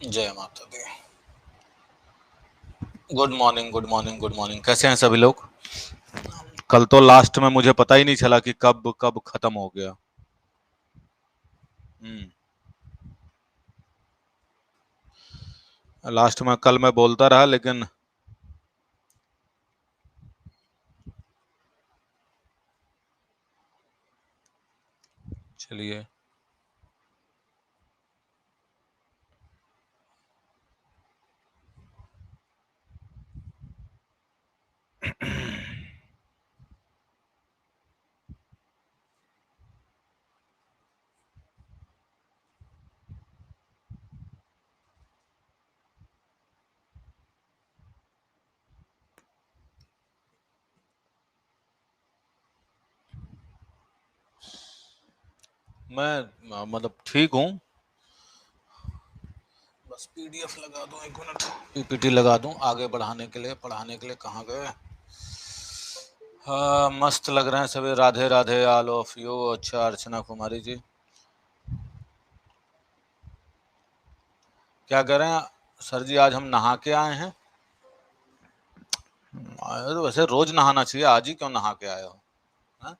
जय माता दी। Good morning, good morning, good morning. कैसे हैं सभी लोग? कल तो लास्ट में मुझे पता ही नहीं चला कि कब कब खत्म हो गया। लास्ट में कल मैं बोलता रहा, लेकिन चलिए। मैं मतलब ठीक हूँ। बस पीडीएफ लगा दूं, एक मिनट। पीपीटी लगा दूं आगे बढ़ाने के लिए, पढ़ाने के लिए। कहाँ गए? हाँ, मस्त लग रहे हैं सभी। Radhe Radhe all of you. अच्छा, अर्चना कुमारी जी क्या कह रहे हैं? सर जी आज हम नहा के आए हैं। आए तो वैसे रोज नहाना चाहिए, आज ही क्यों नहा के आए हो? हाँ?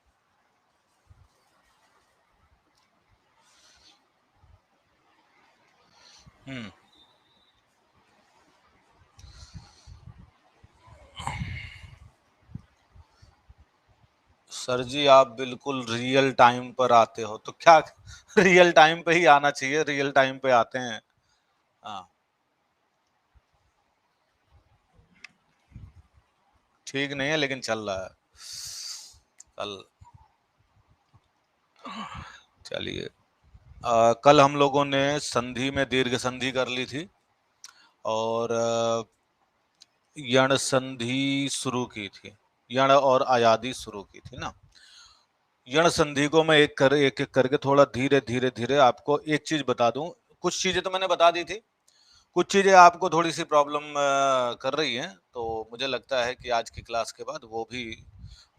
हम्म। सर जी आप बिल्कुल रियल टाइम पर आते हो, तो क्या रियल टाइम पे ही आना चाहिए, रियल टाइम पे आते हैं। हाँ, ठीक नहीं है लेकिन चल रहा है। कल चलिए। कल हम लोगों ने संधि में दीर्घ संधि कर ली थी, और यण संधि शुरू की थी। यण और आयादी शुरू की थी ना। यण संधि को मैं एक एक करके थोड़ा धीरे धीरे धीरे आपको एक चीज बता दूं। कुछ चीजें तो मैंने बता दी थी, कुछ चीजें आपको थोड़ी सी प्रॉब्लम कर रही हैं, तो मुझे लगता है कि आज की क्लास के बाद वो भी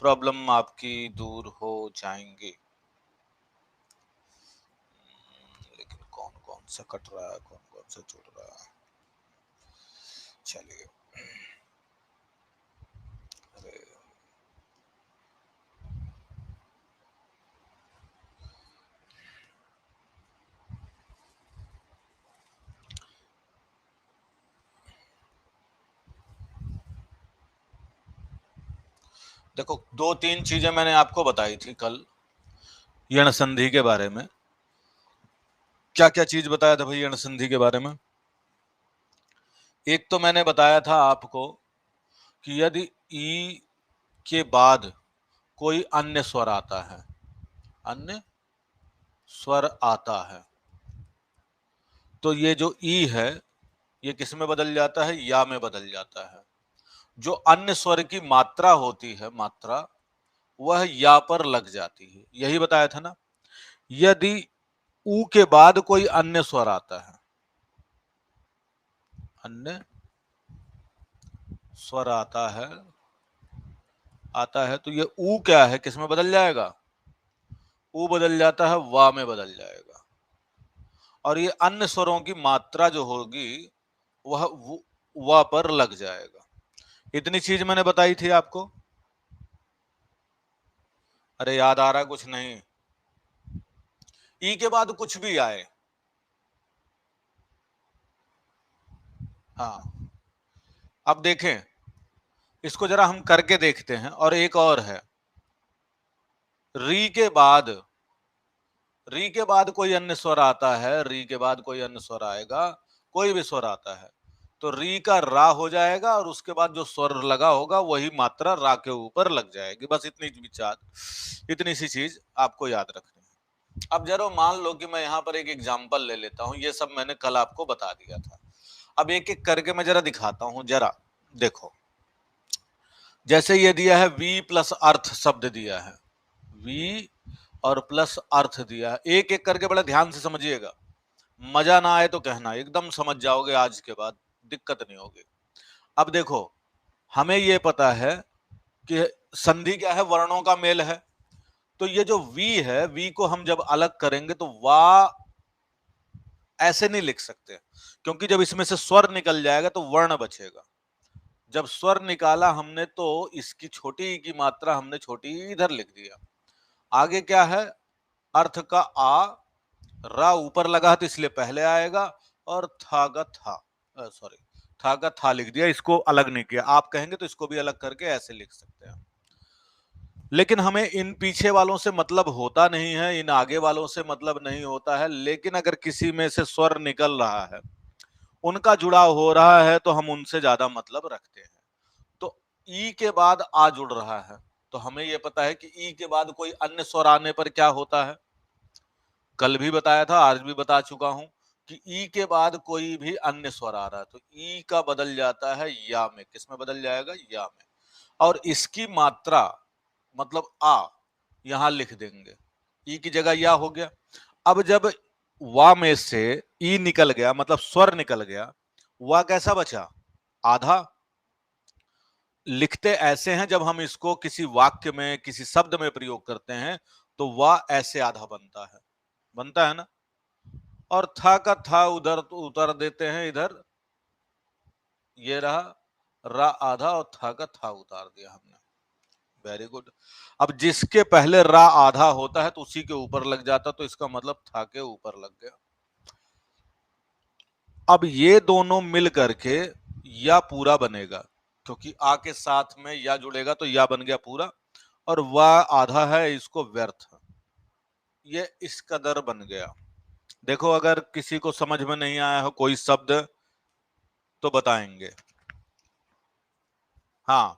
प्रॉब्लम आपकी दूर हो जाएंगी। लेकिन कौन कौन सा कट रहा है, कौन कौन सा जुड़ रहा है? चलिए। अरे देखो, दो तीन चीजें मैंने आपको बताई थी कल यण संधि के बारे में। क्या क्या चीज बताया था भाई यण संधि के बारे में? एक तो मैंने बताया था आपको कि यदि ई के बाद कोई अन्य स्वर आता है, अन्य स्वर आता है, तो ये जो ई है ये किस में बदल जाता है? या में बदल जाता है। जो अन्य स्वर की मात्रा होती है, मात्रा, वह या पर लग जाती है। यही बताया था ना। यदि ऊ के बाद कोई अन्य स्वर आता है, अन्य स्वर आता है तो ये ऊ क्या है, किस में बदल जाएगा? ऊ बदल जाता है वा में बदल जाएगा। और ये अन्य स्वरों की मात्रा जो होगी वह वा पर लग जाएगा। इतनी चीज मैंने बताई थी आपको। अरे याद आ रहा कुछ नहीं? ई के बाद कुछ भी आए। हाँ, अब देखें, इसको जरा हम करके देखते हैं। और एक और है, री के बाद, री के बाद कोई अन्य स्वर आता है, री के बाद कोई अन्य स्वर आएगा, कोई भी स्वर आता है, तो री का रा हो जाएगा और उसके बाद जो स्वर लगा होगा वही मात्रा रा के ऊपर लग जाएगी। बस इतनी विचार, इतनी सी चीज आपको याद रखनी है। अब जरा मान लो कि मैं यहाँ पर एक एग्जाम्पल ले लेता हूँ। ये सब मैंने कल आपको बता दिया था। अब एक एक करके मैं जरा दिखाता हूँ। जरा देखो, जैसे ये दिया है वी प्लस अर्थ शब्द दिया है, वी और प्लस अर्थ दिया है। एक एक करके बड़ा ध्यान से समझिएगा। मजा ना आए तो कहना, एकदम समझ जाओगे आज के बाद, दिक्कत नहीं होगी। अब देखो, हमें ये पता है कि संधि क्या है? वर्णों का मेल है। तो ये जो वी है, वी को हम जब अलग करेंगे तो वा ऐसे नहीं लिख सकते, क्योंकि जब इसमें से स्वर निकल जाएगा तो वर्ण बचेगा। जब स्वर निकाला हमने तो इसकी छोटी ई की मात्रा हमने छोटी ई इधर लिख दिया। आगे क्या है, अर्थ का आ, रा ऊपर लगा तो इसलिए पहले आएगा, और था का था, सॉरी, था का था लिख दिया, इसको अलग नहीं किया। आप कहेंगे तो इसको भी अलग करके ऐसे लिख सकते हैं, लेकिन हमें इन पीछे वालों से मतलब होता नहीं है, इन आगे वालों से मतलब नहीं होता है। लेकिन अगर किसी में से स्वर निकल रहा है, उनका जुड़ाव हो रहा है, तो हम उनसे ज्यादा मतलब रखते हैं। तो ई के बाद आ जुड़ रहा है, तो हमें यह पता है कि ई के बाद कोई अन्य स्वर आने पर क्या होता है। कल भी बताया था, आज भी बता चुका हूं कि ई के बाद कोई भी अन्य स्वर आ रहा है तो ई का बदल जाता है या में। किस में बदल जाएगा? या में। और इसकी मात्रा मतलब आ यहां लिख देंगे, ई की जगह या हो गया। अब जब वा में से ई निकल गया, मतलब स्वर निकल गया, वा कैसा बचा? आधा। लिखते ऐसे हैं, जब हम इसको किसी वाक्य में, किसी शब्द में प्रयोग करते हैं तो वह ऐसे आधा बनता है ना। और था का था उधर तो उतर देते हैं इधर, ये रहा रा आधा और था का था उतार दिया हमने। Very good. अब जिसके पहले रा आधा होता है तो उसी के ऊपर लग जाता, तो इसका मतलब था के ऊपर लग गया। अब ये दोनों मिल करके या पूरा बनेगा, क्योंकि आ के साथ में या जुड़ेगा तो या बन गया पूरा, और वह आधा है, इसको व्यर्थ, ये इस कदर बन गया। देखो, अगर किसी को समझ में नहीं आया हो कोई शब्द तो बताएंगे। हाँ,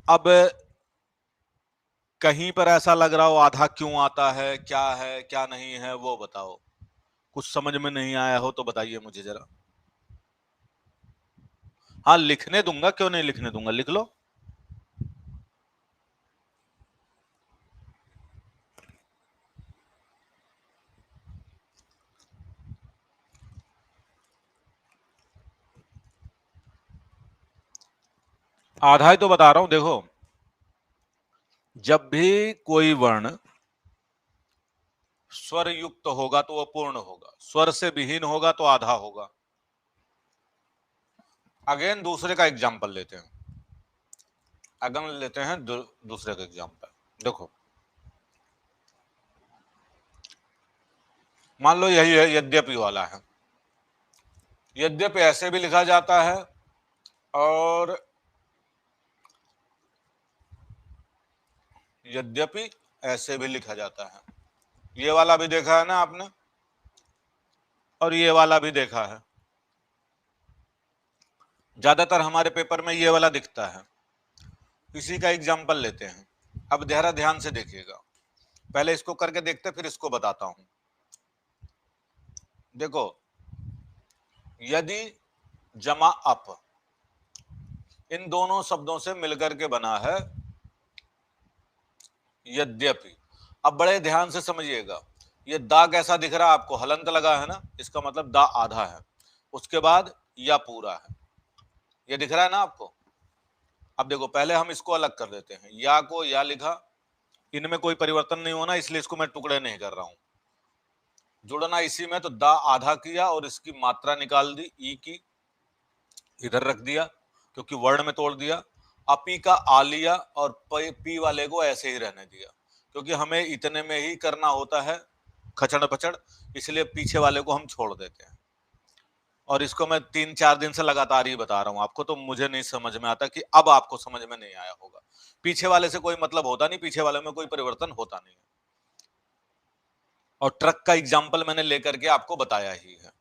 अब कहीं पर ऐसा लग रहा हो आधा क्यों आता है, क्या नहीं है, वो बताओ। कुछ समझ में नहीं आया हो तो बताइए मुझे जरा। हाँ, लिखने दूंगा, क्यों नहीं लिखने दूंगा, लिख लो। आधा ही तो बता रहा हूं, देखो। जब भी कोई वर्ण स्वर युक्त होगा तो वह पूर्ण होगा, स्वर से विहीन होगा तो आधा होगा। अगेन दूसरे का एग्जाम्पल लेते हैं, अगेन लेते हैं दूसरे का एग्जाम्पल। देखो, मान लो यही है, यद्यपि वाला है। यद्यपि ऐसे भी लिखा जाता है और यद्यपि ऐसे भी लिखा जाता है। ये वाला भी देखा है ना आपने, और ये वाला भी देखा है। ज्यादातर हमारे पेपर में ये वाला दिखता है। इसी का एग्जाम्पल लेते हैं। अब जरा ध्यान से देखिएगा, पहले इसको करके देखते फिर इसको बताता हूं। देखो, यदि जमा अप, इन दोनों शब्दों से मिलकर के बना है यद्यपि। अब बड़े ध्यान से समझिएगा, ये दा कैसा दिख रहा है आपको? हलंत लगा है ना, इसका मतलब दा आधा है, उसके बाद या पूरा है, ये दिख रहा है ना आपको। अब देखो, पहले हम इसको अलग कर देते हैं, या को या लिखा, इनमें कोई परिवर्तन नहीं होना, इसलिए इसको मैं टुकड़े नहीं कर रहा हूं। जुड़ना इसी में, तो दा आधा किया और इसकी मात्रा निकाल दी, ई की इधर रख दिया क्योंकि वर्ण में तोड़ दिया। अपी का आ लिया और पी वाले को ऐसे ही रहने दिया, क्योंकि हमें इतने में ही करना होता है खचड़ पचड़, इसलिए पीछे वाले को हम छोड़ देते हैं। और इसको मैं 3-4 दिन से लगातार ही बता रहा हूं आपको, तो मुझे नहीं समझ में आता कि अब आपको समझ में नहीं आया होगा। पीछे वाले से कोई मतलब होता नहीं, पीछे वाले में कोई परिवर्तन होता नहीं, और ट्रक का एग्जाम्पल मैंने लेकर के आपको बताया ही है।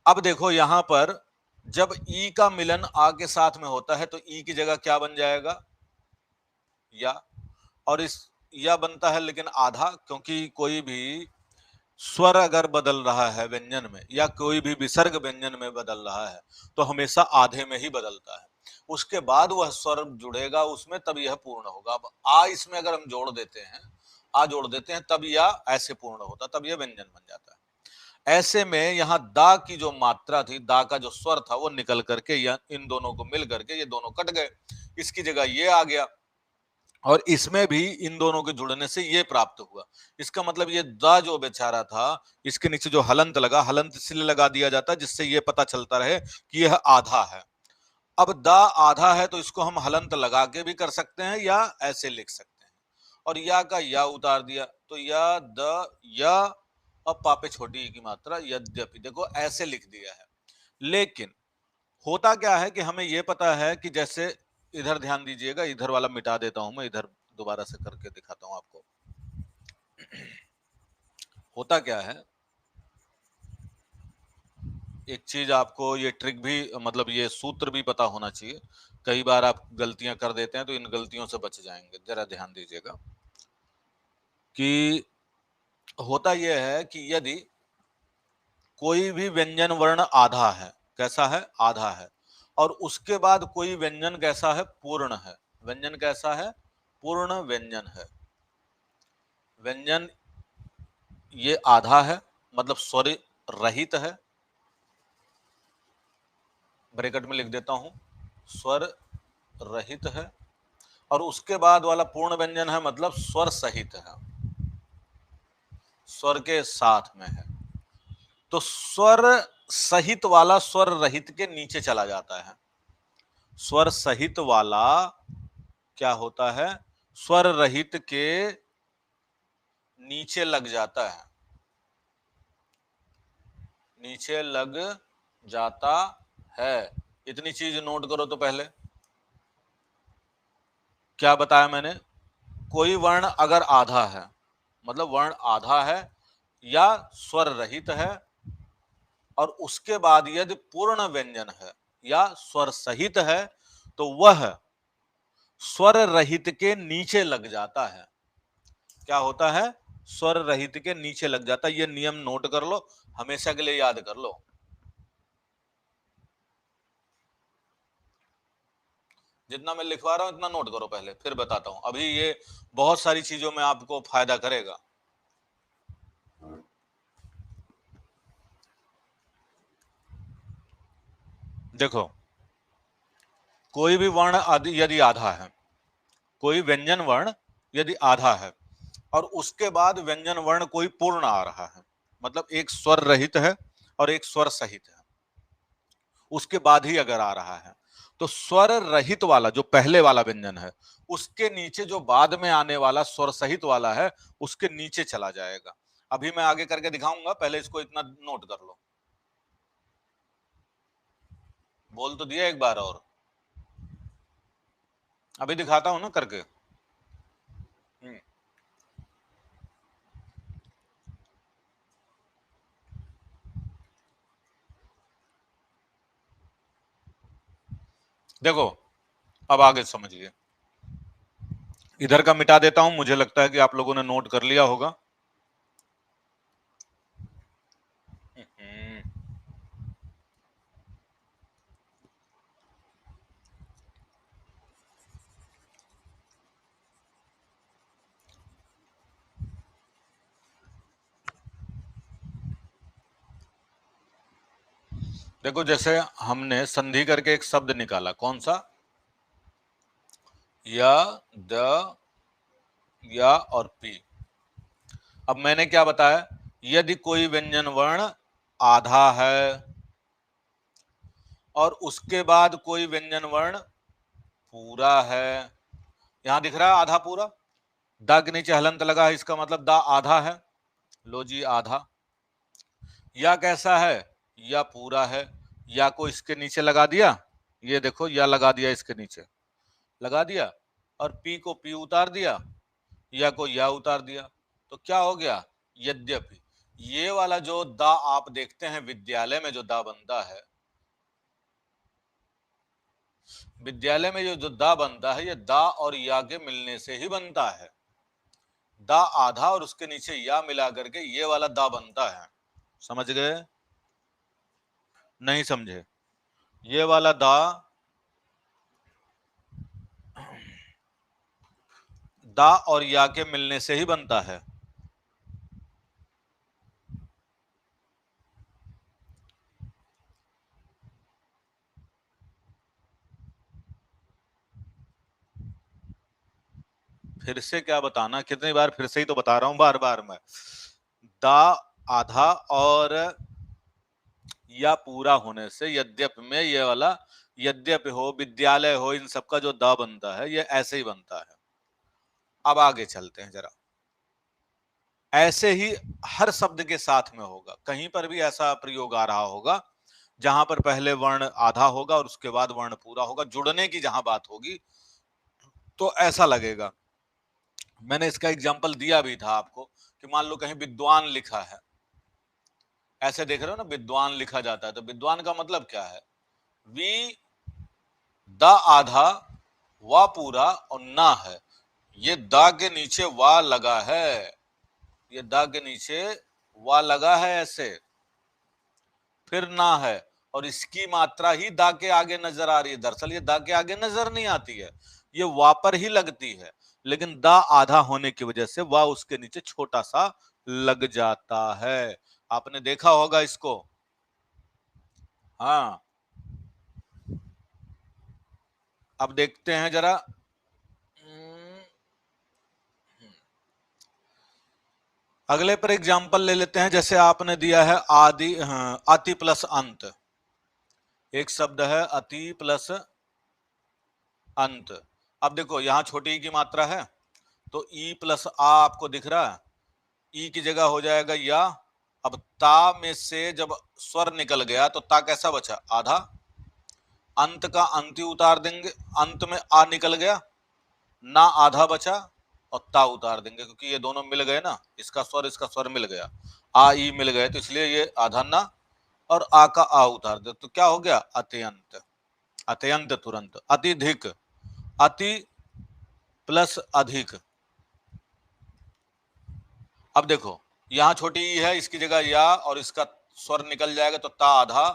अब देखो, यहां पर जब ई का मिलन आ के साथ में होता है तो ई की जगह क्या बन जाएगा? या। और इस या बनता है लेकिन आधा, क्योंकि कोई भी स्वर अगर बदल रहा है व्यंजन में, या कोई भी विसर्ग व्यंजन में बदल रहा है, तो हमेशा आधे में ही बदलता है। उसके बाद वह स्वर जुड़ेगा उसमें, तब यह पूर्ण होगा। अब आ इसमें अगर हम जोड़ देते हैं, आ जोड़ देते हैं, तब या ऐसे पूर्ण होता, तब यह व्यंजन बन जाता है। ऐसे में यहां दा की जो मात्रा थी, दा का जो स्वर था, वो निकल करके या इन दोनों को मिल करके ये दोनों कट गए, इसकी जगह ये आ गया। और इसमें भी इन दोनों के जुड़ने से ये प्राप्त हुआ। इसका मतलब ये द जो बेचारा था, इसके नीचे जो हलंत लगा, हलंत इसलिए लगा दिया जाता जिससे ये पता चलता रहे कि यह आधा है। अब द आधा है तो इसको हम हलंत लगा के भी कर सकते हैं या ऐसे लिख सकते हैं। और या का या उतार दिया तो या द या, अब पापे छोटी ई की मात्रा यद्यपि, देखो ऐसे लिख दिया है। लेकिन होता क्या है कि हमें यह पता है कि जैसे इधर ध्यान दीजिएगा, इधर वाला मिटा देता हूं मैं, इधर दोबारा से करके दिखाता हूं आपको। होता क्या है, एक चीज आपको ये ट्रिक भी, मतलब ये सूत्र भी पता होना चाहिए। कई बार आप गलतियां कर देते हैं तो इन गलतियों से बच जाएंगे। जरा ध्यान दीजिएगा कि होता यह है कि यदि कोई भी व्यंजन वर्ण आधा है, कैसा है, आधा है, और उसके बाद कोई व्यंजन कैसा है, पूर्ण है। व्यंजन कैसा है, पूर्ण व्यंजन है। व्यंजन ये आधा है, मतलब स्वर रहित है, ब्रैकेट में लिख देता हूं, स्वर रहित है। और उसके बाद वाला पूर्ण व्यंजन है, मतलब स्वर सहित है, स्वर के साथ में है। तो स्वर सहित वाला स्वर रहित के नीचे चला जाता है। स्वर सहित वाला क्या होता है, स्वर रहित के नीचे लग जाता है, नीचे लग जाता है। इतनी चीज नोट करो तो पहले क्या बताया मैंने, कोई वर्ण अगर आधा है, मतलब वर्ण आधा है या स्वर रहित है, और उसके बाद यदि पूर्ण व्यंजन है या स्वर सहित है, तो वह स्वर रहित के नीचे लग जाता है। क्या होता है, स्वर रहित के नीचे लग जाता है। ये नियम नोट कर लो, हमेशा के लिए याद कर लो। जितना मैं लिखवा रहा हूं इतना नोट करो पहले, फिर बताता हूं। अभी ये बहुत सारी चीजों में आपको फायदा करेगा। देखो, कोई भी वर्ण यदि आधा है, कोई व्यंजन वर्ण यदि आधा है, और उसके बाद व्यंजन वर्ण कोई पूर्ण आ रहा है, मतलब एक स्वर रहित है और एक स्वर सहित है, उसके बाद ही अगर आ रहा है, तो स्वर रहित वाला जो पहले वाला व्यंजन है, उसके नीचे जो बाद में आने वाला स्वर सहित वाला है, उसके नीचे चला जाएगा। अभी मैं आगे करके दिखाऊंगा, पहले इसको इतना नोट कर लो। बोल तो दिया एक बार और, अभी दिखाता हूं ना करके। देखो, अब आगे समझिए। इधर का मिटा देता हूं, मुझे लगता है कि आप लोगों ने नोट कर लिया होगा। देखो, जैसे हमने संधि करके एक शब्द निकाला, कौन सा, या, द, या और पी। अब मैंने क्या बताया, यदि कोई व्यंजन वर्ण आधा है और उसके बाद कोई व्यंजन वर्ण पूरा है, यहां दिख रहा है आधा पूरा, दा के नीचे हलंत लगा है, इसका मतलब दा आधा है। लो जी आधा। या कैसा है, या पूरा है, या को इसके नीचे लगा दिया, ये देखो या लगा दिया, इसके नीचे लगा दिया, और पी को पी उतार दिया, या को या उतार दिया, तो क्या हो गया, यद्यपि। ये वाला जो दा आप देखते हैं विद्यालय में, जो दा बनता है विद्यालय में, जो दा बनता है, ये दा और या के मिलने से ही बनता है। दा आधा और उसके नीचे या मिला करके ये वाला दा बनता है। समझ गए, नहीं समझे, ये वाला दा, दा और या के मिलने से ही बनता है। फिर से क्या बताना, कितनी बार फिर से ही तो बता रहा हूं बार बार मैं। दा आधा और या पूरा होने से यद्यपि में ये वाला यद्यपि हो, विद्यालय हो, इन सबका जो दा बनता है ये ऐसे ही बनता है। अब आगे चलते हैं जरा। ऐसे ही हर शब्द के साथ में होगा, कहीं पर भी ऐसा प्रयोग आ रहा होगा जहां पर पहले वर्ण आधा होगा और उसके बाद वर्ण पूरा होगा, जुड़ने की जहां बात होगी तो ऐसा लगेगा। मैंने इसका एग्जांपल दिया भी था आपको कि मान लो कहीं विद्वान लिखा है, ऐसे देख रहे हो ना, विद्वान लिखा जाता है, तो विद्वान का मतलब क्या है? वी द आधा वा पूरा और ना है, ये दा के नीचे वा लगा है, ये दा के नीचे वा लगा है ऐसे, फिर ना है, और इसकी मात्रा ही दा के आगे नजर आ रही है। दरअसल ये दा के आगे नजर नहीं आती है, ये वा पर ही लगती है, लेकिन दा आधा होने की वजह से वा उसके नीचे छोटा सा लग जाता है। आपने देखा होगा इसको। हाँ, अब देखते हैं जरा। अगले पर एग्जाम्पल ले लेते हैं, जैसे आपने दिया है आदि, हाँ, अति प्लस अंत। एक शब्द है अति प्लस अंत। अब देखो यहां छोटी ई की मात्रा है, तो ई प्लस आ आपको दिख रहा है, ई की जगह हो जाएगा या। अब ता में से जब स्वर निकल गया तो ता कैसा बचा? आधा। अंत का अंत ही उतार देंगे, अंत में आ निकल गया, ना आधा बचा, और ता उतार देंगे क्योंकि ये दोनों मिल गए ना, इसका स्वर मिल गया, आ ई मिल गए, तो इसलिए ये आधा ना और आ का आ उतार दे, तो क्या हो गया? अत्यंत। अत्यंत तुरंत। अतिधिक, अति प्लस अधिक। अब देखो यहां छोटी ई है, इसकी जगह या, और इसका स्वर निकल जाएगा तो ता आधा,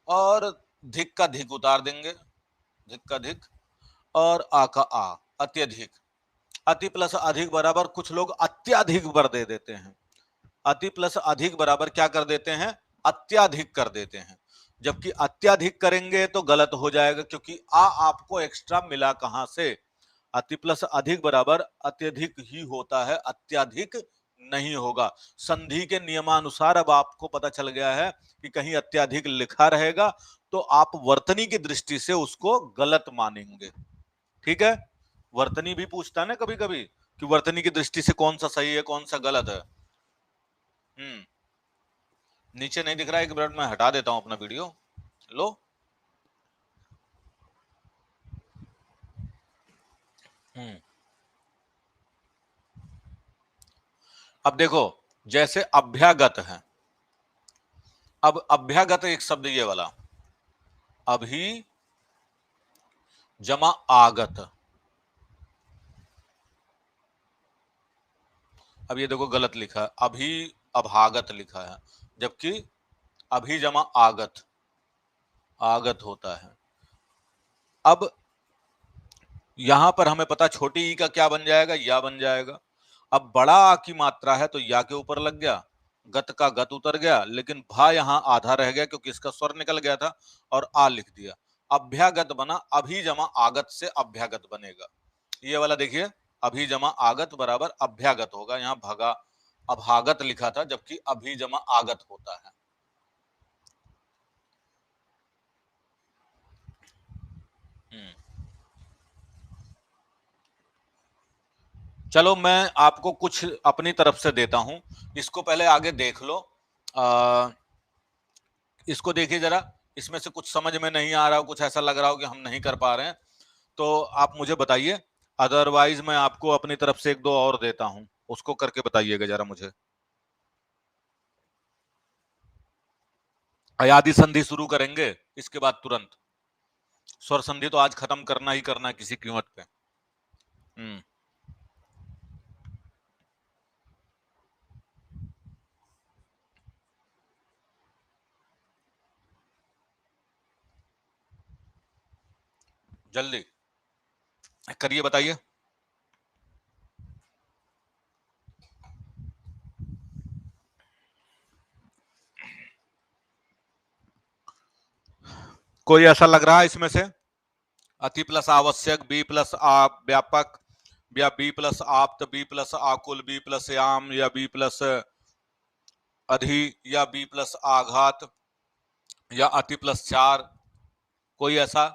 और धिक का धिक उतार देंगे, धिक का धिक, और आ का आ, अत्यधिक। अति प्लस अधिक बराबर कुछ लोग अत्याधिक बर दे देते हैं, अति प्लस अधिक बराबर क्या कर देते हैं? अत्याधिक कर देते हैं, जबकि अत्याधिक करेंगे तो गलत हो जाएगा, क्योंकि आ आपको एक्स्ट्रा मिला कहां से? अति प्लस अधिक बराबर अत्यधिक ही होता है, अत्याधिक नहीं होगा। संधि के नियमानुसार अब आपको पता चल गया है कि कहीं अत्याधिक लिखा रहेगा तो आप वर्तनी की दृष्टि से उसको गलत मानेंगे। ठीक है, वर्तनी भी पूछता है ना कभी कभी कि वर्तनी की दृष्टि से कौन सा सही है कौन सा गलत है। नीचे नहीं दिख रहा है, एक मिनट में हटा देता हूं अपना वीडियो। लो। अब देखो, जैसे अभ्यागत है, अब अभ्यागत एक शब्द ये वाला, अभी जमा आगत। अब ये देखो गलत लिखा है, अभी अभागत लिखा है, जबकि अभी जमा आगत, आगत होता है। अब यहां पर हमें पता छोटी ई का क्या बन जाएगा? या बन जाएगा। अब बड़ा आ की मात्रा है तो या के ऊपर लग गया, गत का गत उतर गया, लेकिन भा यहां आधा रह गया क्योंकि इसका स्वर निकल गया था, और आ लिख दिया। अभ्यागत बना, अभी जमा आगत से अभ्यागत बनेगा। ये वाला देखिए, अभी जमा आगत बराबर अभ्यागत होगा, यहां भगा अभागत लिखा था जबकि अभी जमा आगत होता है। चलो मैं आपको कुछ अपनी तरफ से देता हूं, इसको पहले आगे देख लो। इसको देखिए जरा, इसमें से कुछ समझ में नहीं आ रहा हो, कुछ ऐसा लग रहा हो कि हम नहीं कर पा रहे हैं, तो आप मुझे बताइए, अदरवाइज मैं आपको अपनी तरफ से एक दो और देता हूं, उसको करके बताइएगा जरा मुझे। अयादि संधि शुरू करेंगे इसके बाद तुरंत। स्वर संधि तो आज खत्म करना ही करना है किसी कीमत पे। जल्दी करिए, बताइए। कोई ऐसा लग रहा है इसमें से? अति प्लस आवश्यक, बी प्लस व्यापक, या बी प्लस आप्त, बी प्लस आकुल, बी प्लस याम, या बी प्लस अधि, या बी प्लस आघात, या अति प्लस 4, कोई ऐसा?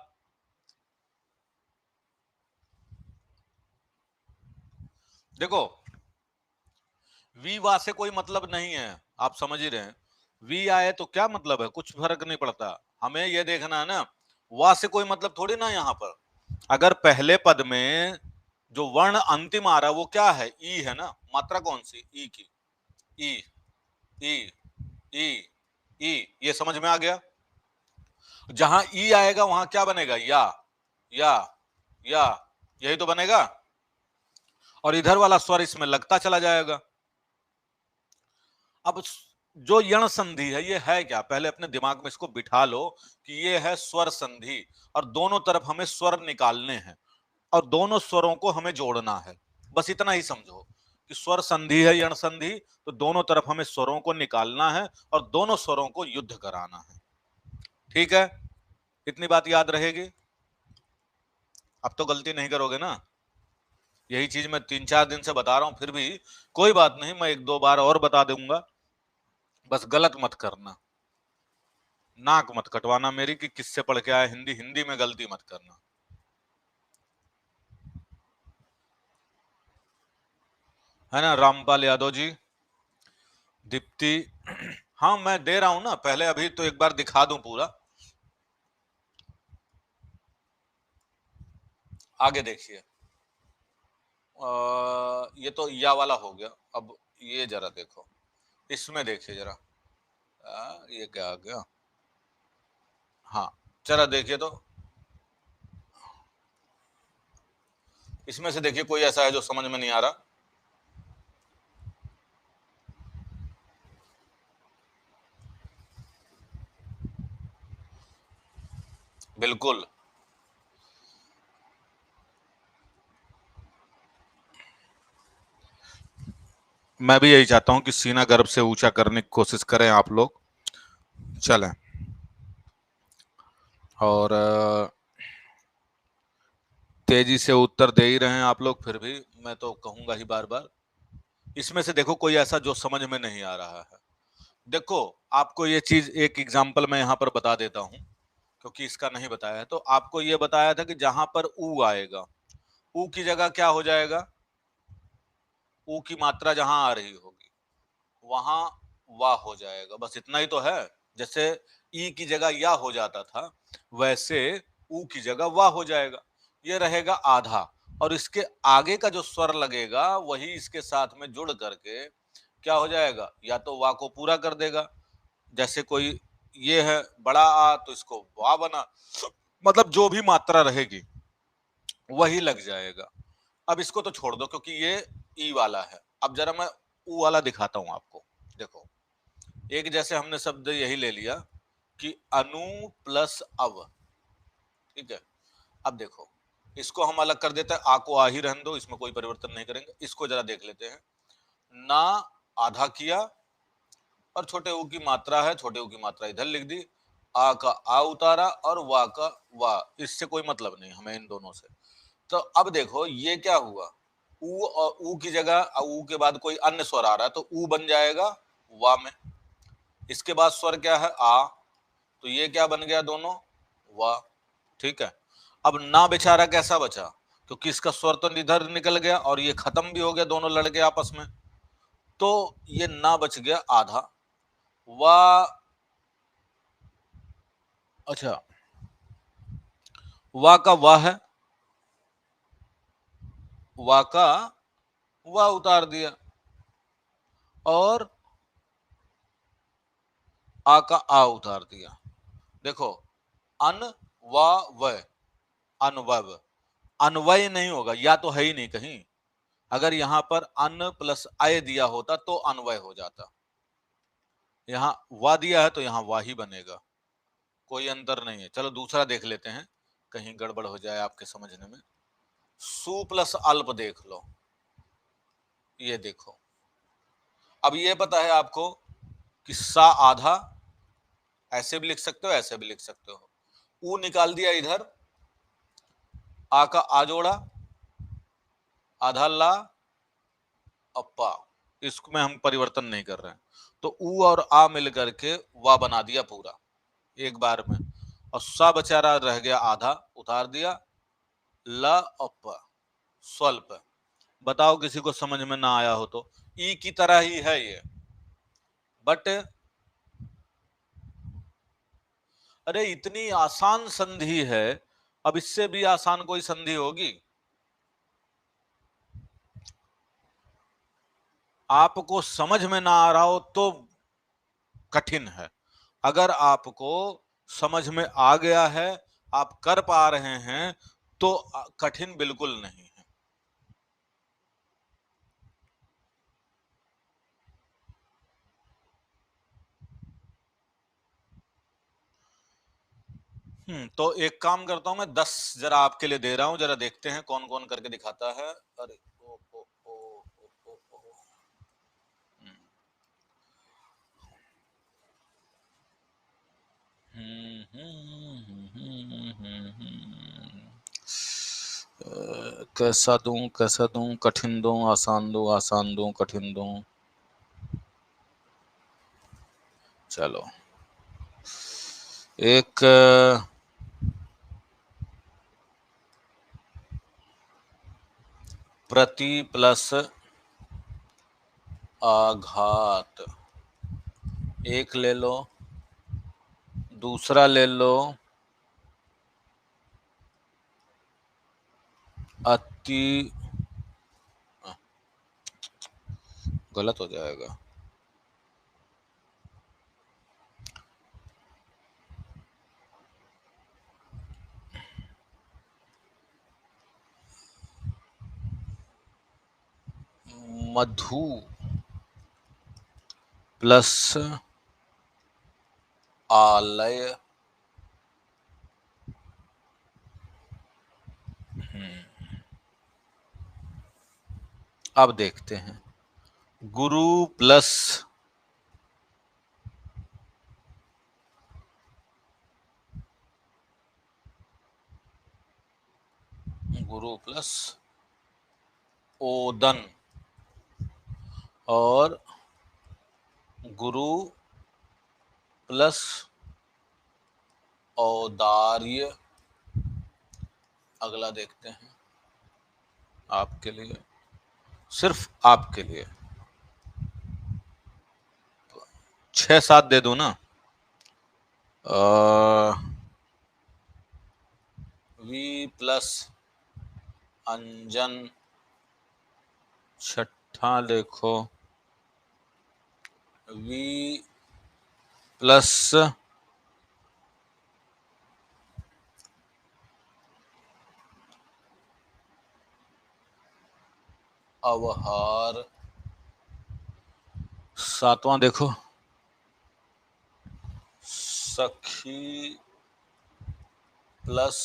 देखो वी वा से कोई मतलब नहीं है, आप समझ ही रहे हैं। वी आए तो क्या मतलब है, कुछ फर्क नहीं पड़ता। हमें ये देखना है ना, वा से कोई मतलब थोड़ी ना। यहां पर अगर पहले पद में जो वर्ण अंतिम आ रहा है वो क्या है, ई है ना। मात्रा कौन सी, ई की। ई ई ई ई, ये समझ में आ गया। जहां ई आएगा वहां क्या बनेगा, या या, यही तो बनेगा। और इधर वाला स्वर इसमें लगता चला जाएगा। अब जो यण संधि है ये है क्या, पहले अपने दिमाग में इसको बिठा लो कि ये है स्वर संधि, और दोनों तरफ हमें स्वर निकालने हैं और दोनों स्वरों को हमें जोड़ना है। बस इतना ही समझो कि स्वर संधि है यण संधि, तो दोनों तरफ हमें स्वरों को निकालना है और दोनों स्वरों को युद्ध कराना है। ठीक है, इतनी बात याद रहेगी। अब तो गलती नहीं करोगे ना। यही चीज मैं 3-4 दिन से बता रहा हूं, फिर भी कोई बात नहीं, मैं 1-2 बार और बता दूंगा। बस गलत मत करना, नाक मत कटवाना मेरी कि किससे पढ़ के आया हिंदी, हिंदी में गलती मत करना। है ना रामपाल यादव जी, दीप्ति। हाँ मैं दे रहा हूं ना, पहले अभी तो एक बार दिखा दूं पूरा। आगे देखिए, ये तो या वाला हो गया। अब ये जरा देखो, इसमें देखिए जरा, ये क्या आ गया। हाँ जरा देखिए तो, इसमें से देखिए कोई ऐसा है जो समझ में नहीं आ रहा। बिल्कुल, मैं भी यही चाहता हूं कि सीना गर्भ से ऊंचा करने की कोशिश करें आप लोग। चलें, और तेजी से उत्तर दे ही रहे हैं आप लोग, फिर भी मैं तो कहूंगा ही बार बार। इसमें से देखो कोई ऐसा जो समझ में नहीं आ रहा है। देखो आपको ये चीज एक एग्जांपल मैं यहां पर बता देता हूं, क्योंकि इसका नहीं बताया है। तो आपको ये बताया था कि जहां पर ऊ आएगा, ऊ की जगह क्या हो जाएगा, ऊ की मात्रा जहां आ रही होगी वहां वाह हो जाएगा। बस इतना ही तो है। जैसे ई की जगह या हो जाता था, वैसे ऊ की जगह वाह हो जाएगा। ये रहेगा आधा, और इसके आगे का जो स्वर लगेगा वही इसके साथ में जुड़ करके क्या हो जाएगा, या तो वाह को पूरा कर देगा। जैसे कोई ये है बड़ा आ, तो इसको वाह बना, मतलब जो भी मात्रा रहेगी वही लग जाएगा। अब इसको तो छोड़ दो क्योंकि ये ई वाला है। अब जरा मैं ऊ वाला दिखाता हूं आपको। देखो, एक जैसे हमने शब्द यही ले लिया कि अनु प्लस अव, ठीक है। अब देखो, इसको हम अलग कर देते हैं, आ को आ ही रहने दो, इसमें कोई परिवर्तन नहीं करेंगे। इसको जरा देख लेते हैं। ना आधा किया, और छोटे ऊ की मात्रा है, छोटे ऊ की मात्रा इधर लिख दी, आ का आ उतारा और वा का वा। इससे कोई मतलब नहीं हमें इन दोनों से। तो अब देखो ये क्या हुआ, ऊ और ऊ की जगह ऊ के बाद कोई अन्य स्वर आ रहा है तो ऊ बन जाएगा वा में। इसके बाद स्वर क्या है, आ, तो ये क्या बन गया दोनों, वा। ठीक है। अब ना बेचारा कैसा बचा, क्योंकि इसका स्वर तो इधर निकल गया और ये खत्म भी हो गया, दोनों लड़के आपस में। तो ये ना बच गया आधा, वा। अच्छा, वा का वाह है, वा का वाह उतार दिया, और आ का आ उतार दिया। देखो, अन वा व, अनवव, अनवय नहीं होगा, या तो है ही नहीं कहीं। अगर यहां पर अन प्लस अय दिया होता तो अनवय हो जाता। यहां वा दिया है तो यहां वाह ही बनेगा, कोई अंतर नहीं है। चलो दूसरा देख लेते हैं, कहीं गड़बड़ हो जाए आपके समझने में। सु प्लस अल्प देख लो, ये देखो। अब ये पता है आपको कि सा आधा, ऐसे भी लिख सकते हो ऐसे भी लिख सकते हो। ऊ निकाल दिया इधर, आ का आ जोड़ा, आधा ला अप्पा, इसमें हम परिवर्तन नहीं कर रहे हैं, तो उ और आ मिल करके वा बना दिया पूरा एक बार में, और सा बेचारा रह गया आधा, उतार दिया, ला अप्पा स्वल्प। बताओ किसी को समझ में ना आया हो तो, ई की तरह ही है ये, बट अरे इतनी आसान संधि है, अब इससे भी आसान कोई संधि होगी? आपको समझ में ना आ रहा हो तो कठिन है, अगर आपको समझ में आ गया है, आप कर पा रहे हैं, तो कठिन बिल्कुल नहीं है। तो एक काम करता हूं, मैं 10 जरा आपके लिए दे रहा हूं, जरा देखते हैं कौन कौन करके दिखाता है। अरे ओ ओ ओ ओ ओ ओ कैसा दूं, कठिन दूं, आसान दूं, आसान दूं, कठिन दूं। चलो एक प्रति प्लस आघात, एक ले लो, दूसरा ले लो अति, गलत हो जाएगा, मधु प्लस आलय, अब देखते हैं, गुरु प्लस ओदन, और गुरु प्लस औदार्य। अगला देखते हैं आपके लिए, सिर्फ आपके लिए 6-7 दे दूं ना? वी प्लस अंजन, छठा देखो, वी प्लस अवहार, सातवां देखो, सखी प्लस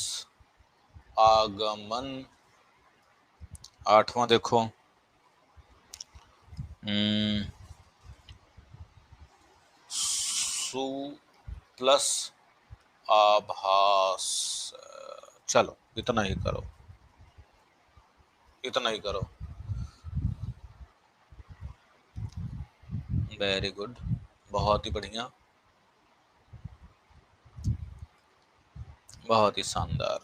आगमन, आठवां देखो, सु प्लस आभास। चलो इतना ही करो, इतना ही करो। वेरी गुड, बहुत ही बढ़िया, बहुत ही शानदार।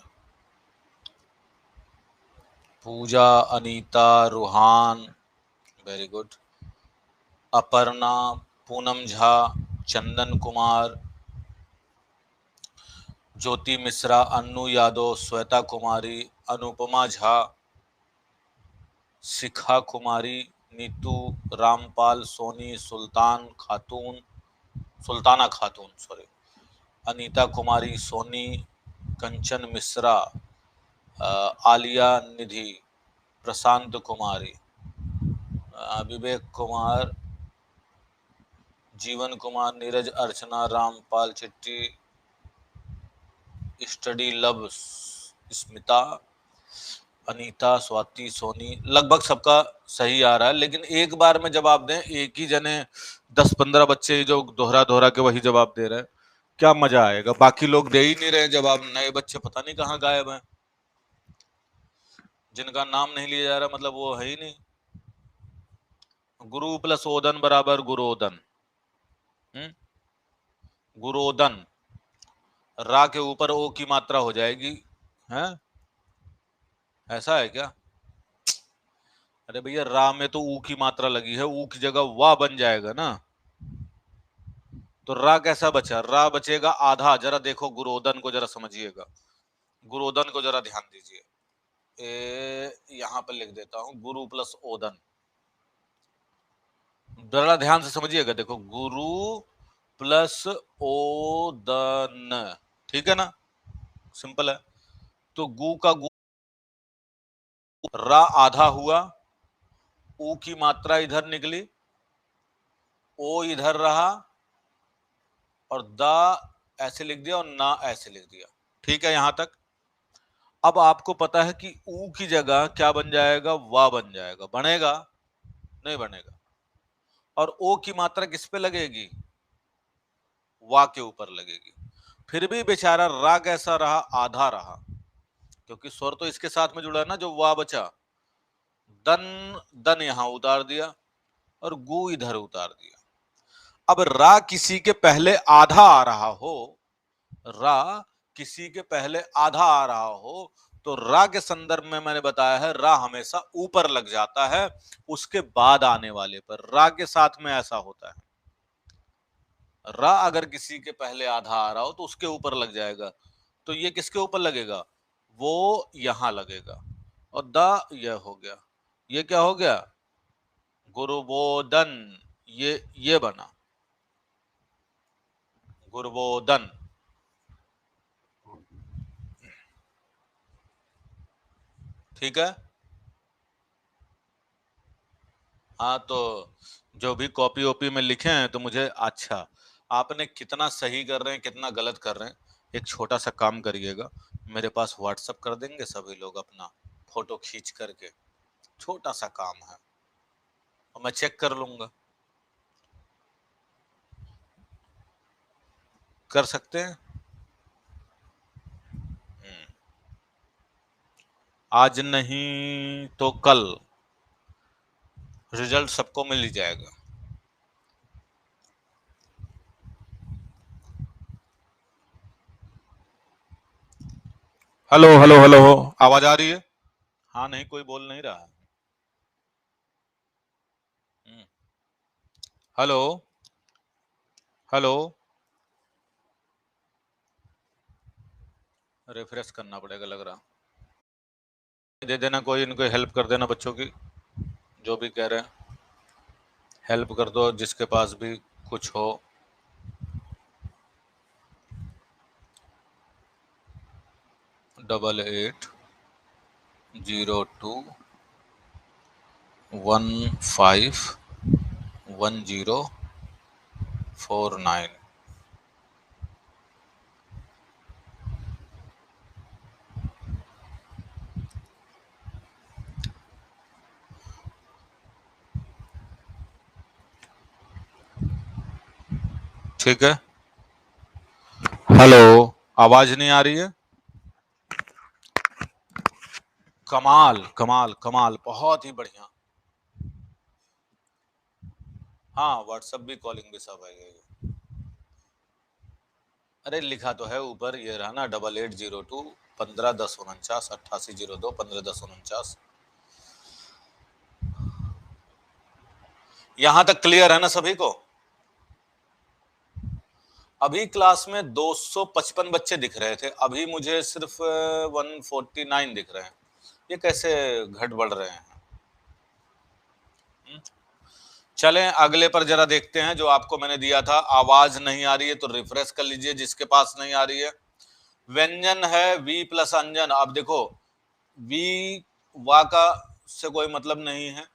पूजा, अनीता, रूहान, वेरी गुड। अपर्णा, पूनम झा, चंदन कुमार, ज्योति मिश्रा, अन्नू यादव, श्वेता कुमारी, अनुपमा झा, शिखा कुमारी, नीतू, रामपाल, सोनी, सुल्ताना खातून सॉरी, अनीता कुमारी, सोनी, कंचन मिश्रा, आलिया निधि, प्रशांत कुमारी, विवेक कुमार, जीवन कुमार, नीरज, अर्चना, रामपाल चिट्टी, स्टडी लव, स्मिता, अनीता, स्वाति, सोनी, लगभग सबका सही आ रहा है, लेकिन एक बार में जवाब दें, एक ही जने 10-15 बच्चे जो दोहरा दोहरा के वही जवाब दे रहे हैं, क्या मजा आएगा? बाकी लोग दे ही नहीं रहे जवाब, नए बच्चे पता नहीं कहाँ गायब हैं। जिनका नाम नहीं लिया जा रहा मतलब वो है ही नहीं। गुरु प्लस ओदन बराबर गुरोदन। गुरोदन, रा के ऊपर ओ की मात्रा हो जाएगी, है ऐसा है क्या? अरे भैया रा में तो ऊ की मात्रा लगी है, ऊ की जगह वा बन जाएगा ना, तो रा कैसा बचा? रा बचेगा आधा। जरा देखो गुरोदन को जरा समझिएगा, गुरोदन को जरा ध्यान दीजिए। यहां पर लिख देता हूं गुरु प्लस ओदन, जरा ध्यान से समझिएगा। देखो गुरु प्लस ओदन, ठीक है ना, सिंपल है। तो गु का गु, रा आधा हुआ, ऊ की मात्रा इधर निकली, ओ इधर रहा, और दा ऐसे लिख दिया और ना ऐसे लिख दिया। ठीक है यहां तक? अब आपको पता है कि ऊ की जगह क्या बन जाएगा? वा बन जाएगा। बनेगा? नहीं बनेगा। और ओ की मात्रा किस पे लगेगी? वा के ऊपर लगेगी। फिर भी बेचारा रा कैसा रहा? आधा रहा, क्योंकि स्वर तो इसके साथ में जुड़ा है ना, जो वा बचा। दन, दन यहां उतार दिया और गु इधर उतार दिया। अब रा किसी के पहले आधा आ रहा हो, रा किसी के पहले आधा आ रहा हो, तो रा के संदर्भ में मैंने बताया है रा हमेशा ऊपर लग जाता है उसके बाद आने वाले पर। रा के साथ में ऐसा होता है, रा अगर किसी के पहले आधा आ रहा हो तो उसके ऊपर लग जाएगा। तो ये किसके ऊपर लगेगा? वो यहां लगेगा, और दा यह हो गया। ये क्या हो गया? गुरुबोधन। ये बना गुरुबोधन। ठीक है। हाँ तो जो भी कॉपी ओपी में लिखे हैं तो मुझे, अच्छा आपने कितना सही कर रहे हैं कितना गलत कर रहे हैं, एक छोटा सा काम करिएगा, मेरे पास व्हाट्सएप कर देंगे सभी लोग अपना फोटो खींच करके, छोटा सा काम है और मैं चेक कर लूंगा। कर सकते हैं? आज नहीं तो कल रिजल्ट सबको मिल ही जाएगा। हेलो हेलो हेलो, आवाज आ रही है? हाँ नहीं, कोई बोल नहीं रहा है। हम्म, हेलो हेलो, रिफ्रेश करना पड़ेगा लग रहा। दे देना, कोई इनको हेल्प कर देना बच्चों की, जो भी कह रहे हैं हेल्प कर दो जिसके पास भी कुछ हो। 8802151049। ठीक है। हेलो, आवाज नहीं आ रही है? कमाल कमाल कमाल, बहुत ही बढ़िया। हाँ व्हाट्सएप भी कॉलिंग भी सब है। अरे लिखा तो है ऊपर, ये रहा ना 8802151049, 8802151049। यहां तक क्लियर है ना सभी को? अभी क्लास में 255 बच्चे दिख रहे थे, अभी मुझे सिर्फ 149 दिख रहे हैं। ये कैसे घट बढ़ रहे हैं? चलें अगले पर जरा देखते हैं, जो आपको मैंने दिया था। आवाज नहीं आ रही है तो रिफ्रेश कर लीजिए जिसके पास नहीं आ रही है। व्यंजन है वी प्लस अंजन। अब देखो वी, वा का से कोई मतलब नहीं है,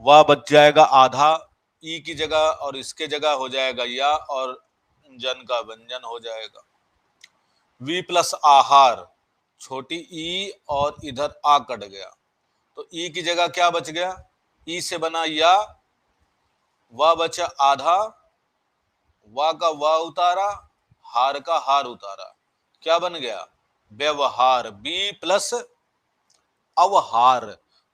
वा बच जाएगा आधा, ई की जगह और इसके जगह हो जाएगा या, और जन का व्यंजन हो जाएगा। वी प्लस आहार, छोटी ई और इधर आ कट गया, तो ई की जगह क्या बच गया? ई से बना या, वा बचा आधा, वा का वा उतारा, हार का हार उतारा, क्या बन गया? व्यवहार। बी प्लस अवहार।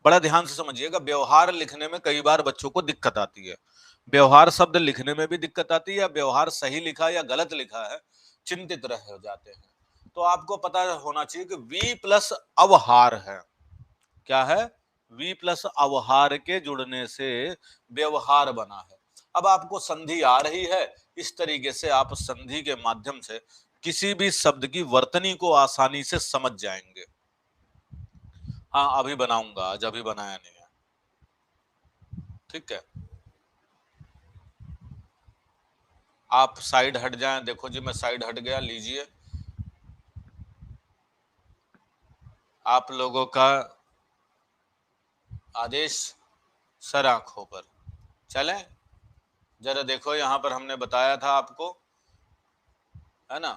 बड़ा ध्यान से समझिएगा, व्यवहार लिखने में कई बार बच्चों को दिक्कत आती है। व्यवहार शब्द लिखने में भी दिक्कत आती है, या व्यवहार सही लिखा या गलत लिखा है, चिंतित रह हो जाते हैं। तो आपको पता होना चाहिए कि वी प्लस अवहार है। क्या है? वी प्लस अवहार के जुड़ने से व्यवहार बना है। अब आपको संधि आ रही है, इस तरीके से आप संधि के माध्यम से किसी भी शब्द की वर्तनी को आसानी से समझ जाएंगे। हाँ, अभी बनाऊंगा, आज अभी बनाया नहीं है। ठीक है, आप साइड हट जाएं। देखो जी, मैं साइड हट गया, लीजिए। आप लोगों का आदेश सर आंखों पर। चलें, जरा देखो, यहां पर हमने बताया था आपको, है ना,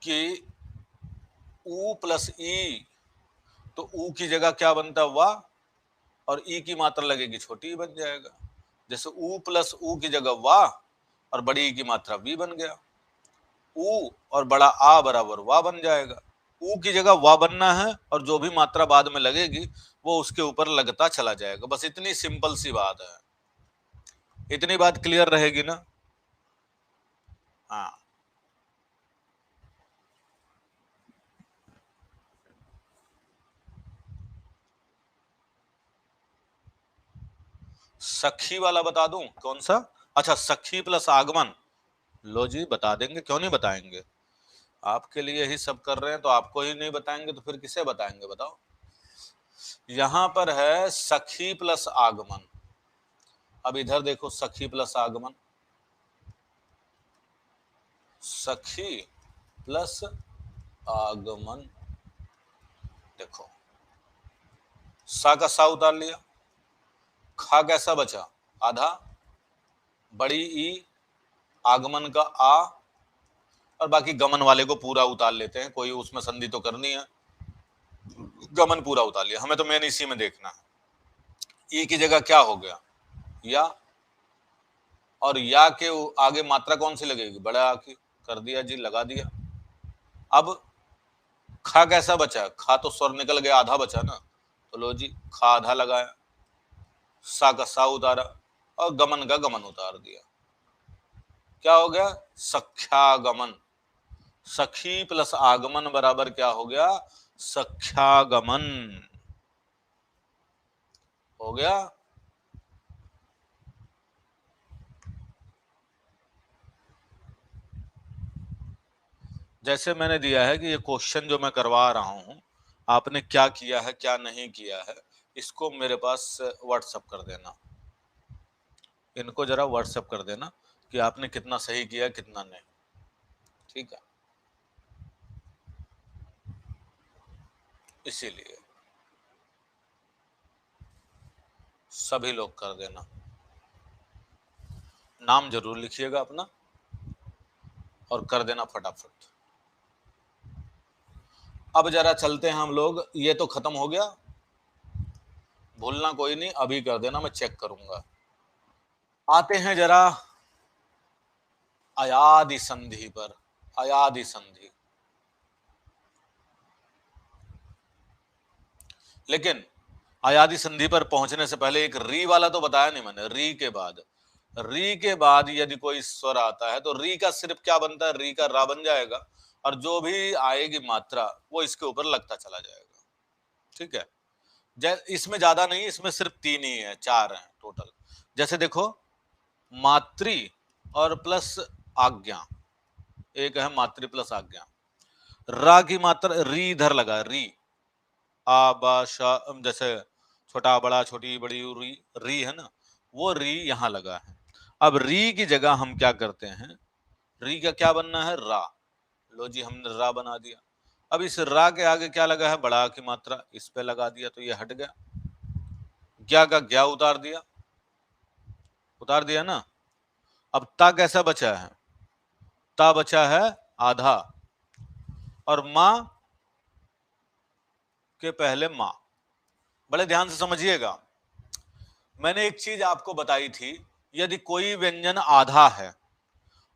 कि ऊ प्लस ई, तो ऊ की जगह क्या बनता? वाह, और ई की मात्रा लगेगी छोटी, बन जाएगा। जैसे ऊ प्लस ऊ की जगह वाह, और बड़ी ई की मात्रा वी बन गया। ऊ और बड़ा आ बराबर वाह बन जाएगा। ऊ की जगह वाह बनना है, और जो भी मात्रा बाद में लगेगी वो उसके ऊपर लगता चला जाएगा। बस इतनी सिंपल सी बात है। इतनी बात क्लियर रहेगी ना? हाँ, सखी वाला बता दूं? कौन सा? अच्छा, सखी प्लस आगमन। लो जी, बता देंगे, क्यों नहीं बताएंगे। आपके लिए ही सब कर रहे हैं, तो आपको ही नहीं बताएंगे तो फिर किसे बताएंगे, बताओ। यहां पर है सखी प्लस आगमन। अब इधर देखो, सखी प्लस आगमन, सखी प्लस आगमन। देखो, सा का सा उतार लिया, खा कैसा बचा? आधा, बड़ी ई, आगमन का आ, और बाकी गमन वाले को पूरा उतार लेते हैं, कोई उसमें संधि तो करनी है, गमन पूरा उतार लिया। हमें तो मेन इसी में देखना है। ई की जगह क्या हो गया? या, और या के आगे मात्रा कौन सी लगेगी? बड़ा आ की, कर दिया जी, लगा दिया। अब खा कैसा बचा? खा तो स्वर निकल गया, आधा बचा ना, तो लो जी, खा आधा लगाया, सा का सा उतारा, और गमन का गमन उतार दिया। क्या हो गया? सख्यागमन। सखी प्लस आगमन बराबर क्या हो गया? सख्यागमन हो गया। जैसे मैंने दिया है कि ये क्वेश्चन जो मैं करवा रहा हूं, आपने क्या किया है क्या नहीं किया है, इसको मेरे पास व्हाट्सएप कर देना। इनको जरा व्हाट्सएप कर देना कि आपने कितना सही किया कितना नहीं। ठीक है, इसीलिए सभी लोग कर देना। नाम जरूर लिखिएगा अपना, और कर देना फटाफट। अब जरा चलते हैं हम लोग, ये तो खत्म हो गया, भूलना कोई नहीं, अभी कर देना, मैं चेक करूंगा। आते हैं जरा अयादि संधि पर। अयादि संधि, लेकिन अयादि संधि पर पहुंचने से पहले एक री वाला तो बताया नहीं मैंने। री के बाद यदि कोई स्वर आता है तो री का सिर्फ क्या बनता है? री का रा बन जाएगा, और जो भी आएगी मात्रा वो इसके ऊपर लगता चला जाएगा। ठीक है, इसमें ज्यादा नहीं, इसमें सिर्फ तीन ही है, चार हैं टोटल। जैसे देखो, मातृ और प्लस आज्ञा, एक है मातृ प्लस आज्ञा। रा की मात्रा, री इधर लगा, री, आ बा शा, जैसे छोटा बड़ा छोटी बड़ी री, री है ना, वो री यहां लगा है। अब री की जगह हम क्या करते हैं? री का क्या बनना है? रा। लो जी, हमने रा बना दिया। अब इस रा के आगे क्या लगा है? बड़ा की मात्रा, इस पे लगा दिया तो ये हट गया। ज्ञा का ज्ञा उतार दिया, उतार दिया ना। अब ता कैसा बचा है? ता बचा है आधा, और मां के पहले मां। बड़े ध्यान से समझिएगा, मैंने एक चीज आपको बताई थी, यदि कोई व्यंजन आधा है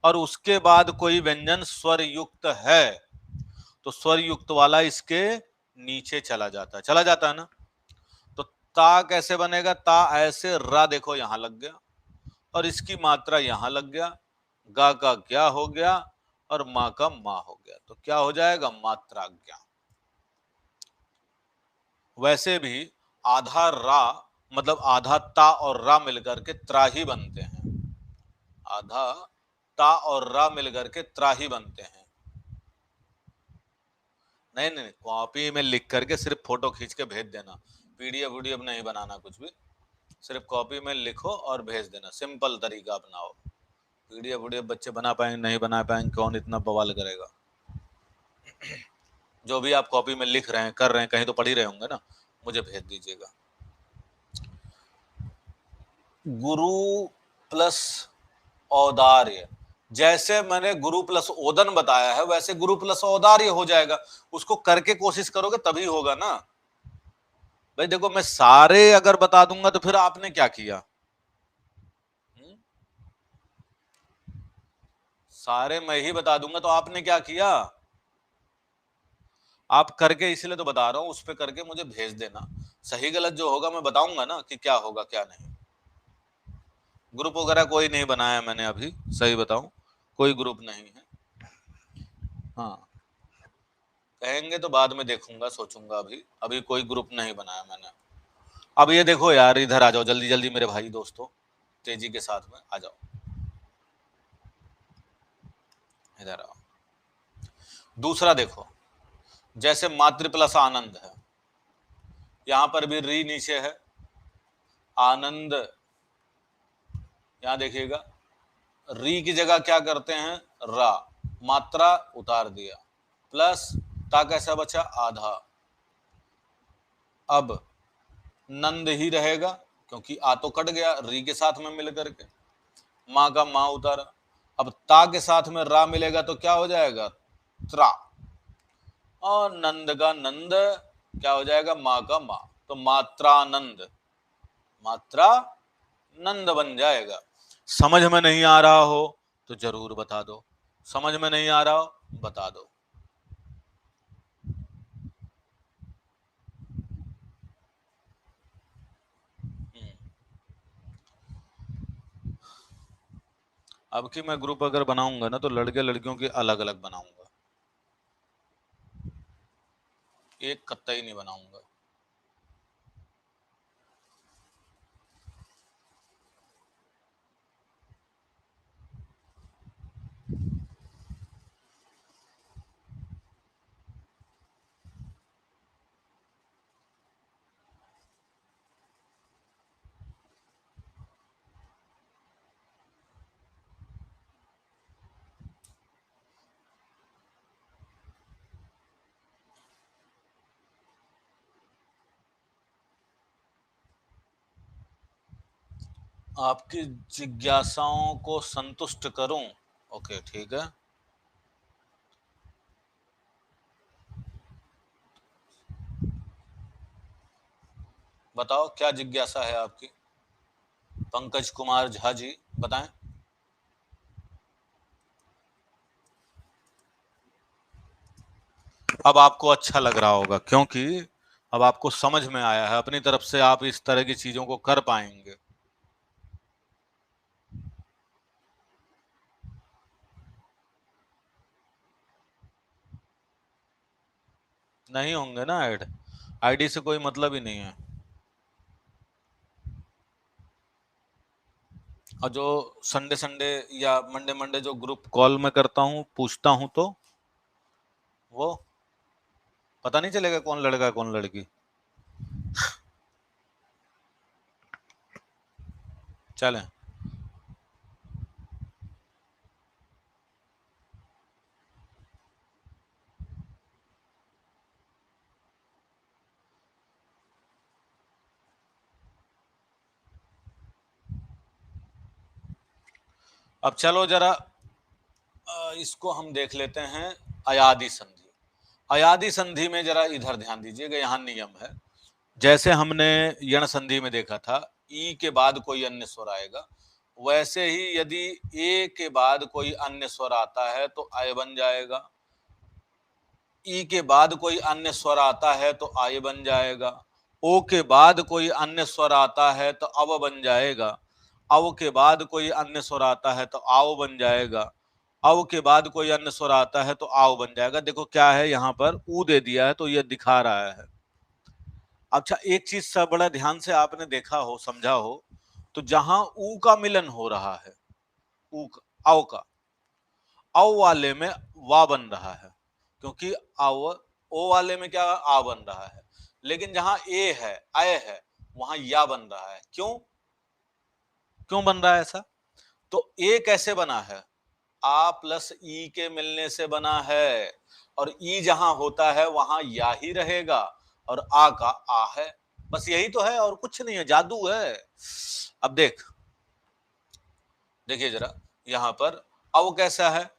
और उसके बाद कोई व्यंजन स्वर युक्त है, तो स्वर युक्त वाला इसके नीचे चला जाता है ना। तो ता कैसे बनेगा? ता ऐसे, रा देखो यहां लग गया और इसकी मात्रा यहां लग गया, गा का क्या हो गया और मां का मां हो गया, तो क्या हो जाएगा? मात्रा ज्ञा। वैसे भी आधा रा मतलब आधा ता और रा मिलकर के त्रा ही बनते हैं, आधा ता और रा मिलकर के त्रा ही बनते हैं। नहीं नहीं, कॉपी में लिख करके सिर्फ फोटो खींच के भेज देना, पीडीएफ वीडीएफ नहीं बनाना कुछ भी, सिर्फ कॉपी में लिखो और भेज देना, सिंपल तरीका अपनाओ। पीडीएफ वीडीएफ बच्चे बना पाएंगे नहीं बना पाएंगे, कौन इतना बवाल करेगा। जो भी आप कॉपी में लिख रहे हैं कर रहे हैं, कहीं तो पढ़ ही रहे होंगे ना, मुझे भेज दीजिएगा। गुरु प्लस औदार्य, जैसे मैंने गुरु प्लस ओदन बताया है वैसे गुरु प्लस औदार्य हो जाएगा। उसको करके कोशिश करोगे तभी होगा ना भाई। देखो मैं सारे अगर बता दूंगा तो फिर आपने क्या किया? सारे मैं ही बता दूंगा तो आपने क्या किया? आप करके इसलिए तो बता रहा हूं, उस पे करके मुझे भेज देना, सही गलत जो होगा मैं बताऊंगा ना कि क्या होगा क्या नहीं। ग्रुप वगैरह कोई नहीं बनाया मैंने अभी, सही बताऊं कोई ग्रुप नहीं है। हाँ कहेंगे तो बाद में देखूंगा, सोचूंगा, अभी अभी कोई ग्रुप नहीं बनाया मैंने। अब ये देखो यार, इधर आ जाओ जल्दी जल्दी मेरे भाई दोस्तों, तेजी के साथ में आ जाओ, इधर आओ। दूसरा देखो, जैसे मातृ प्लस आनंद है, यहां पर भी री नीचे है, आनंद यहां देखिएगा, री की जगह क्या करते हैं? रा, मात्रा उतार दिया, प्लस ता कैसा बचा? आधा। अब नंद ही रहेगा क्योंकि आ तो कट गया री के साथ में मिल करके, मां का मां उतारा। अब ता के साथ में रा मिलेगा तो क्या हो जाएगा? त्रा। और नंद का नंद क्या हो जाएगा? मां का मां, तो मात्रानंद, मात्रा नंद बन जाएगा। समझ में नहीं आ रहा हो तो जरूर बता दो, समझ में नहीं आ रहा हो बता दो। अब की मैं ग्रुप अगर बनाऊंगा ना तो लड़के लड़कियों के अलग अलग बनाऊंगा, एक कत्ता ही नहीं बनाऊंगा। आपकी जिज्ञासाओं को संतुष्ट करूं? ओके ठीक है। बताओ क्या जिज्ञासा है आपकी? पंकज कुमार झा जी बताएं। अब आपको अच्छा लग रहा होगा क्योंकि अब आपको समझ में आया है, अपनी तरफ से आप इस तरह की चीजों को कर पाएंगे। नहीं होंगे ना ऐड, आईडी से कोई मतलब ही नहीं है। और जो संडे संडे या मंडे मंडे जो ग्रुप कॉल में करता हूँ पूछता हूँ तो वो पता नहीं चलेगा कौन लड़का कौन लड़की। चलें। अब चलो जरा इसको हम देख लेते हैं, अयादि संधि। अयादि संधि में जरा इधर ध्यान दीजिएगा, यहाँ नियम है, जैसे हमने यण संधि में देखा था ई के बाद कोई अन्य स्वर आएगा, वैसे ही यदि ए के बाद कोई अन्य स्वर आता है तो अय बन जाएगा। ई के बाद कोई अन्य स्वर आता है तो आय बन जाएगा, ओ के बाद कोई अन्य स्वर आता है तो अव बन जाएगा, अव के बाद कोई अन्य स्वर आता है तो आओ बन जाएगा, अव के बाद कोई अन्य स्वर आता है तो आओ बन जाएगा। देखो क्या है, यहाँ पर ऊ दे दिया है तो ये दिखा रहा है। अच्छा, एक चीज सब बड़ा ध्यान से आपने देखा हो, समझा हो, तो जहां ऊ का मिलन हो रहा है, ऊ का, अव का, अव वाले में वा बन रहा है, क्योंकि अव, ओ वाले में क्या आ बन रहा है, लेकिन जहां ए है, अय है, वहां या बन रहा है। क्यों क्यों बन रहा है ऐसा? तो ए कैसे बना है? आ प्लस ई के मिलने से बना है, और ई जहां होता है वहां या ही रहेगा, और आ का आ है। बस यही तो है, और कुछ नहीं है, जादू है। अब देखिए जरा, यहां पर अव कैसा है,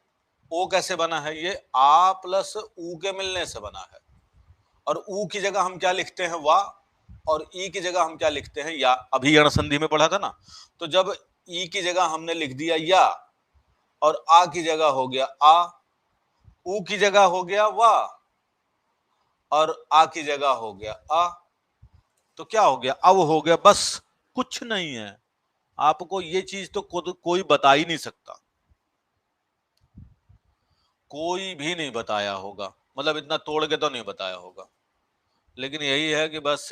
ओ कैसे बना है, ये आ प्लस ऊ के मिलने से बना है, और ऊ की जगह हम क्या लिखते हैं, वा, और ई की जगह हम क्या लिखते हैं, या। अभी यण संधि में पढ़ा था ना, तो जब ई की जगह हमने लिख दिया या, और आ की जगह हो गया आ, ऊ की जगह हो गया वा, और आ की जगह हो गया आ, तो क्या हो गया, अब हो गया। बस कुछ नहीं है, आपको ये चीज तो कोई बता ही नहीं सकता, कोई भी नहीं बताया होगा, मतलब इतना तोड़ के तो नहीं बताया होगा। लेकिन यही है कि बस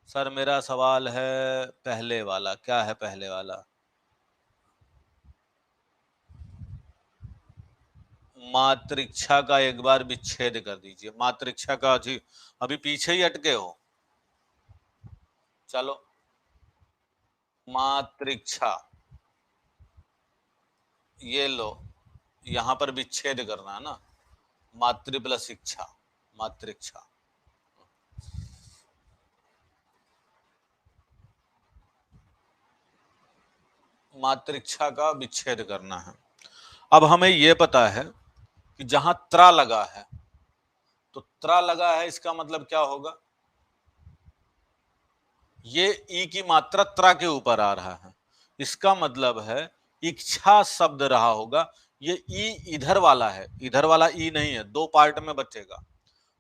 सर मेरा सवाल है पहले वाला, क्या है पहले वाला? मातृक्षा का एक बार विच्छेद कर दीजिए। मातृक्षा का जी अभी पीछे ही अटके हो। चलो, मातृक्षा, ये लो, यहां पर विच्छेद करना है ना, मातृ प्लस इच्छा, मातृक्षा। मातृक्षा का विच्छेद करना है। अब हमें यह पता है कि जहां त्रा लगा है, तो त्रा लगा है, इसका मतलब क्या होगा, ये ई की मात्रा त्रा के ऊपर आ रहा है, इसका मतलब है इच्छा शब्द रहा होगा। ये ई इधर वाला है, इधर वाला ई नहीं है, दो पार्ट में बचेगा,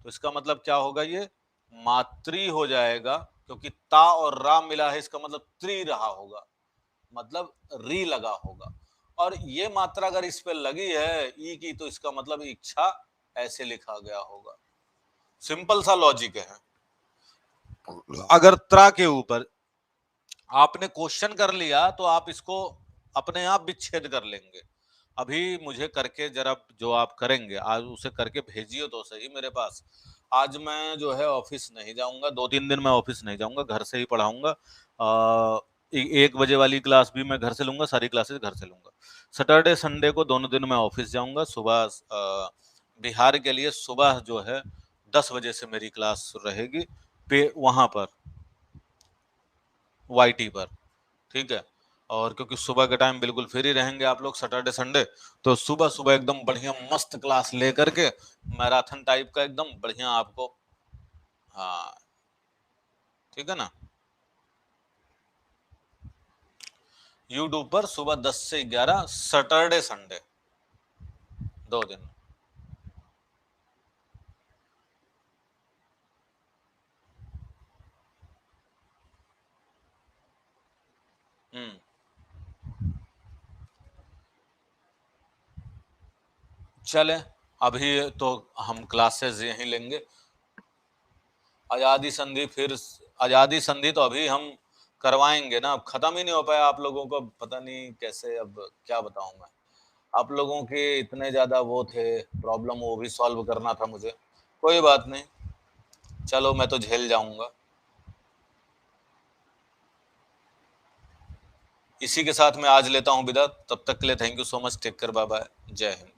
तो इसका मतलब क्या होगा, ये मातृ हो जाएगा, क्योंकि ता और रा मिला है, इसका मतलब त्रि रहा होगा, मतलब री लगा होगा। और ये मात्रा अगर इस पे लगी है ई की, तो इसका मतलब इच्छा ऐसे लिखा गया होगा। सिंपल सा लॉजिक है। अगर त्रा के ऊपर आपने क्वेश्चन कर लिया, तो आप इसको अपने आप विच्छेद कर लेंगे। अभी मुझे करके जरा, जो आप करेंगे आज उसे करके भेजिए तो सही मेरे पास। आज मैं जो है ऑफिस नहीं जाऊंगा, 2-3 दिन मैं ऑफिस नहीं जाऊंगा, घर से ही पढ़ाऊंगा। 1 बजे वाली क्लास भी मैं घर से लूंगा, सारी क्लासेस घर से लूंगा। सैटरडे संडे को दोनों दिन मैं ऑफिस जाऊंगा। सुबह बिहार के लिए सुबह जो है 10 बजे से मेरी क्लास रहेगी, पे वहां पर वाईटी पर, ठीक है। और क्योंकि सुबह के टाइम बिल्कुल फ्री रहेंगे आप लोग सैटरडे संडे, तो सुबह सुबह एकदम बढ़िया मस्त क्लास लेकर के, मैराथन टाइप का एकदम बढ़िया आपको, हाँ, ठीक है ना। यूट्यूब पर सुबह 10 से 11 सैटरडे संडे 2 दिन। हम्म, चले, अभी तो हम क्लासेस यहीं लेंगे। आजादी संधि फिर, आजादी संधि तो अभी हम करवाएंगे ना, अब खत्म ही नहीं हो पाया। आप लोगों को पता नहीं कैसे, अब क्या बताऊं मैं, आप लोगों के इतने ज्यादा वो थे प्रॉब्लम, वो भी सॉल्व करना था मुझे। कोई बात नहीं, चलो मैं तो झेल जाऊंगा। इसी के साथ मैं आज लेता हूं विदा, तब तक के लिए thank you so much, take care, bye bye, जय हिंद।